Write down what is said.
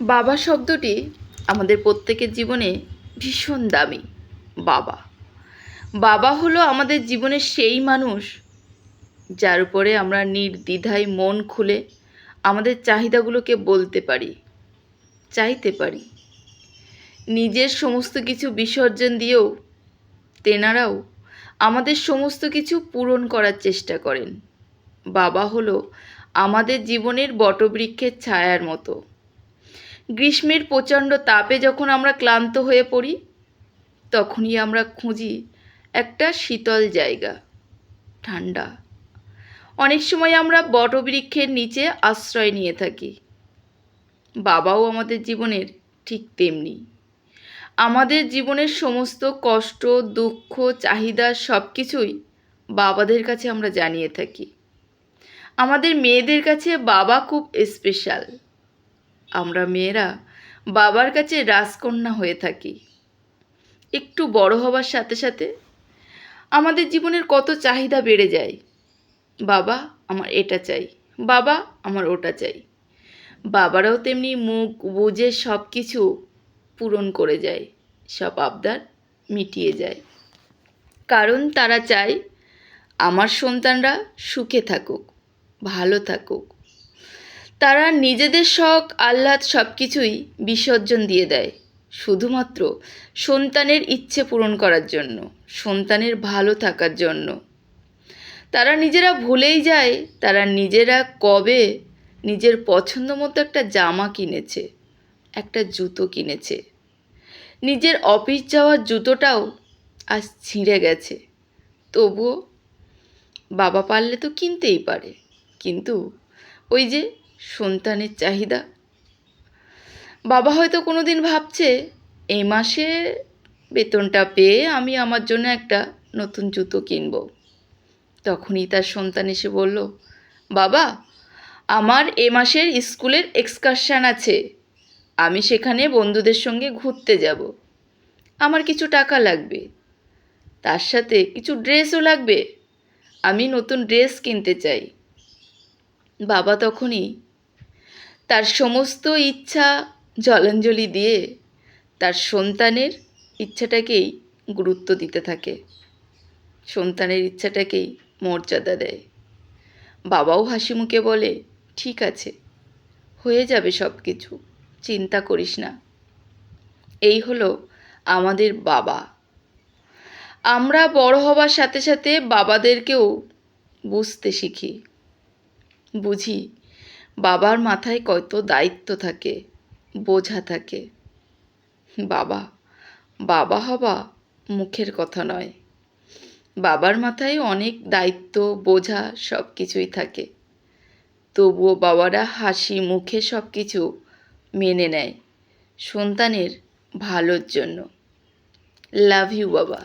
বাবা শব্দটি আমাদের প্রত্যেকের জীবনে ভীষণ দামি। বাবা বাবা হলো আমাদের জীবনের সেই মানুষ যার উপরে আমরা নির্দ্বিধায় মন খুলে আমাদের চাহিদাগুলোকে বলতে পারি, চাইতে পারি। নিজের সমস্ত কিছু বিসর্জন দিয়েও তেনারাও আমাদের সমস্ত কিছু পূরণ করার চেষ্টা করেন। বাবা হলো আমাদের জীবনের বটবৃক্ষের ছায়ার মতো। গ্রীষ্মের প্রচণ্ড তাপে যখন আমরা ক্লান্ত হয়ে পড়ি, তখনই আমরা খুঁজি একটা শীতল জায়গা, ঠান্ডা। অনেক সময় আমরা বটবৃক্ষের নিচে আশ্রয় নিয়ে থাকি। বাবাও আমাদের জীবনের ঠিক তেমনি। আমাদের জীবনের সমস্ত কষ্ট, দুঃখ, চাহিদা সব কিছুই বাবাদের কাছে আমরা জানিয়ে থাকি। আমাদের মেয়েদের কাছে বাবা খুব স্পেশাল। আমরা মেয়েরা বাবার কাছে রাজকন্যা হয়ে থাকি। একটু বড় হবার সাথে সাথে আমাদের জীবনের কত চাহিদা বেড়ে যায়। বাবা আমার এটা চাই, বাবা আমার ওটা চাই। বাবারাও তেমনি মুখ বুজে সব কিছু পূরণ করে যায়, সব আবদার মিটিয়ে যায়। কারণ তারা চায় আমার সন্তানরা সুখে থাকুক, ভালো থাকুক। তারা নিজেদের শখ আহ্লাদ সব কিছুই বিসর্জন দিয়ে দেয় শুধুমাত্র সন্তানের ইচ্ছে পূরণ করার জন্য, সন্তানের ভালো থাকার জন্য। তারা নিজেরা ভুলেই যায় তারা নিজেরা কবে নিজের পছন্দ মতো একটা জামা কিনেছে, একটা জুতো কিনেছে। নিজের অফিস যাওয়ার জুতোটাও আজ ছিঁড়ে গেছে, তবুও বাবা পারলে তো কিনতেই পারে। কিন্তু ওই যে সন্তানের চাহিদা, বাবা হয়তো কোনো দিন ভাবছে এই মাসে বেতনটা পেয়ে আমি আমার জন্য একটা নতুন জুতো কিনব। তখনই তার সন্তান এসে বলল, বাবা আমার এ মাসের স্কুলের এক্সকারশন আছে, আমি সেখানে বন্ধুদের সঙ্গে ঘুরতে যাব, আমার কিছু টাকা লাগবে, তার সাথে কিছু ড্রেসও লাগবে, আমি নতুন ড্রেস কিনতে চাই। বাবা তখনই তার সমস্ত ইচ্ছা জলাঞ্জলি দিয়ে তার সন্তানের ইচ্ছাটাকেই গুরুত্ব দিতে থাকে, সন্তানের ইচ্ছাটাকেই মর্যাদা দেয়। বাবাও হাসি মুখে বলে, ঠিক আছে, হয়ে যাবে সব কিছু, চিন্তা করিস না। এই হলো আমাদের বাবা। আমরা বড় হবার সাথে সাথে বাবাদেরকেও বুঝতে শিখি, বুঝি বাবার মাথায় কত দায়িত্ব থাকে, বোঝা থাকে। বাবা বাবা হওয়া মুখের কথা নয়, বাবার মাথায় অনেক দায়িত্ব, বোঝা সব কিছুই থাকে। তবুও বাবারা হাসি মুখে সব কিছু মেনে নেয় সন্তানের ভালোর জন্য। লাভ ইউ বাবা।